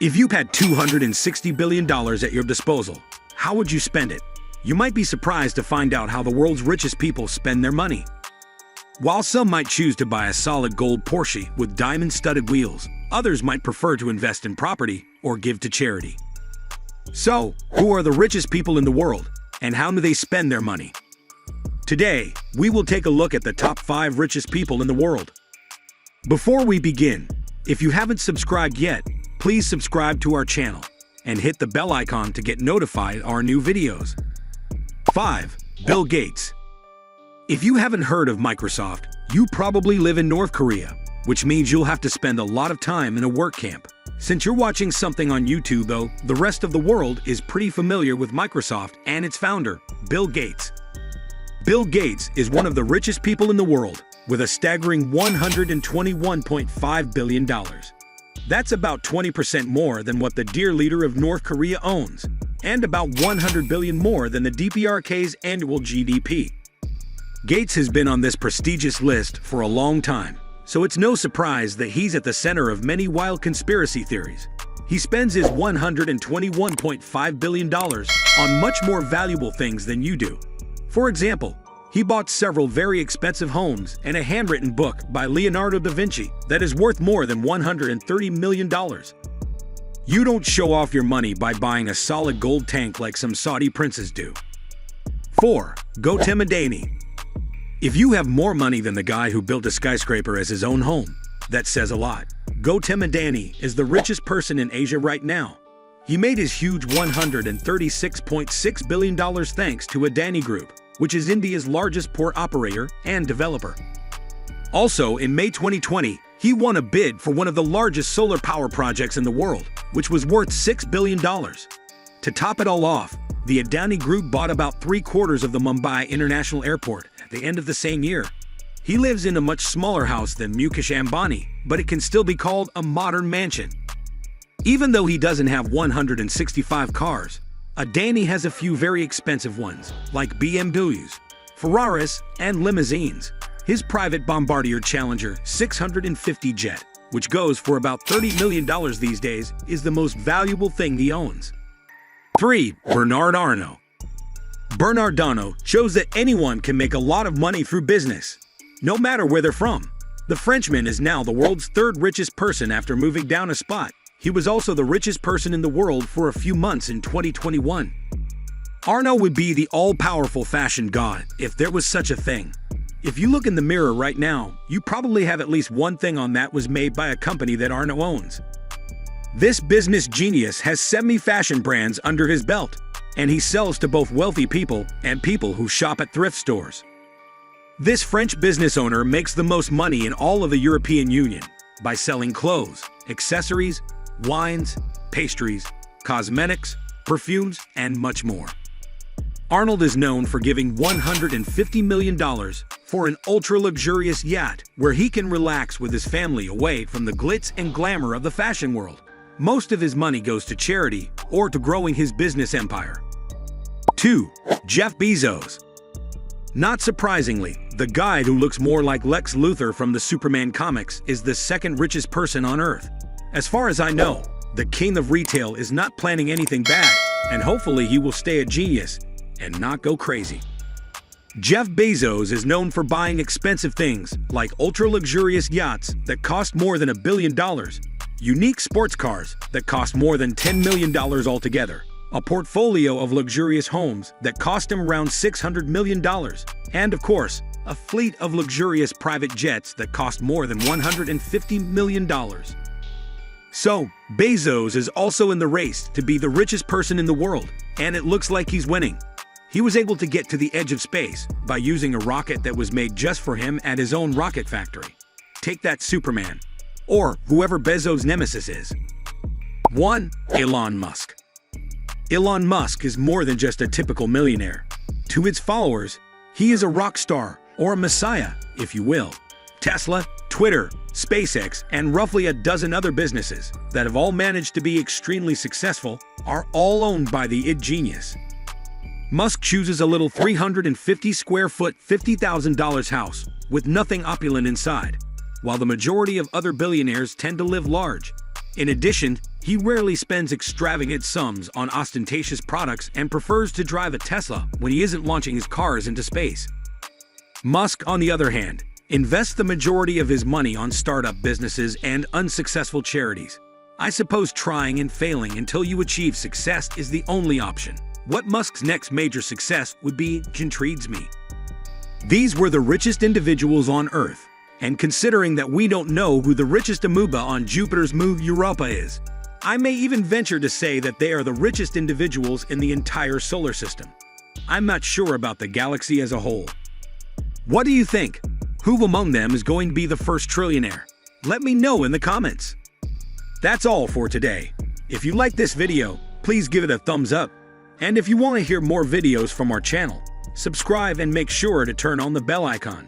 If you had $260 billion at your disposal, how would you spend it? You might be surprised to find out how the world's richest people spend their money. While some might choose to buy a solid gold Porsche with diamond-studded wheels, others might prefer to invest in property or give to charity. So, who are the richest people in the world, and how do they spend their money? Today, we will take a look at the top 5 richest people in the world. Before we begin, if you haven't subscribed yet, please subscribe to our channel and hit the bell icon to get notified our new videos. 5. Bill Gates. If you haven't heard of Microsoft, you probably live in North Korea, which means you'll have to spend a lot of time in a work camp. Since you're watching something on YouTube though, the rest of the world is pretty familiar with Microsoft and its founder, Bill Gates. Bill Gates is one of the richest people in the world, with a staggering $121.5 billion. That's about 20% more than what the dear leader of North Korea owns, and about $100 billion more than the DPRK's annual GDP. Gates has been on this prestigious list for a long time, so it's no surprise that he's at the center of many wild conspiracy theories. He spends his $121.5 billion on much more valuable things than you do. For example, he bought several very expensive homes and a handwritten book by Leonardo da Vinci that is worth more than $130 million. You don't show off your money by buying a solid gold tank like some Saudi princes do. 4. Gautam Adani. If you have more money than the guy who built a skyscraper as his own home, that says a lot. Gautam Adani is the richest person in Asia right now. He made his huge $136.6 billion thanks to Adani Group, which is India's largest port operator and developer. Also, in May 2020, he won a bid for one of the largest solar power projects in the world, which was worth $6 billion. To top it all off, the Adani Group bought about 3/4 of the Mumbai International Airport at the end of the same year. He lives in a much smaller house than Mukesh Ambani, but it can still be called a modern mansion. Even though he doesn't have 165 cars, Adani has a few very expensive ones, like BMWs, Ferraris, and limousines. His private Bombardier Challenger 650 jet, which goes for about $30 million these days, is the most valuable thing he owns. 3. Bernard Arnault. Bernard Arnault shows that anyone can make a lot of money through business, no matter where they're from. The Frenchman is now the world's 3rd richest person after moving down a spot. He was also the richest person in the world for a few months in 2021. Arnault would be the all-powerful fashion god if there was such a thing. If you look in the mirror right now, you probably have at least one thing on that was made by a company that Arnault owns. This business genius has 70 fashion brands under his belt, and he sells to both wealthy people and people who shop at thrift stores. This French business owner makes the most money in all of the European Union by selling clothes, accessories, wines, pastries, cosmetics, perfumes, and much more. Arnold is known for giving $150 million for an ultra-luxurious yacht where he can relax with his family away from the glitz and glamour of the fashion world. Most of his money goes to charity or to growing his business empire. 2. Jeff Bezos. Not surprisingly, the guy who looks more like Lex Luthor from the Superman comics is the 2nd richest person on Earth. As far as I know, the king of retail is not planning anything bad, and hopefully he will stay a genius and not go crazy. Jeff Bezos is known for buying expensive things like ultra-luxurious yachts that cost more than $1 billion, unique sports cars that cost more than $10 million altogether, a portfolio of luxurious homes that cost him around $600 million, and of course, a fleet of luxurious private jets that cost more than $150 million. So, Bezos is also in the race to be the richest person in the world, and it looks like he's winning. He was able to get to the edge of space by using a rocket that was made just for him at his own rocket factory. Take that, Superman, or whoever Bezos' nemesis is. 1. Elon Musk. Elon Musk is more than just a typical millionaire. To his followers, he is a rock star, or a messiah, if you will. Tesla, Twitter, SpaceX, and roughly a dozen other businesses that have all managed to be extremely successful are all owned by the id genius. Musk chooses a little 350 square foot $50,000 house with nothing opulent inside, while the majority of other billionaires tend to live large. In addition, he rarely spends extravagant sums on ostentatious products and prefers to drive a Tesla when he isn't launching his cars into space. Musk, on the other hand, invests the majority of his money on startup businesses and unsuccessful charities. I suppose trying and failing until you achieve success is the only option. What Musk's next major success would be intrigues me. These were the richest individuals on Earth, and considering that we don't know who the richest amoeba on Jupiter's moon Europa is, I may even venture to say that they are the richest individuals in the entire solar system. I'm not sure about the galaxy as a whole. What do you think? Who among them is going to be the first trillionaire? Let me know in the comments. That's all for today. If you like this video, please give it a thumbs up. And if you want to hear more videos from our channel, subscribe and make sure to turn on the bell icon.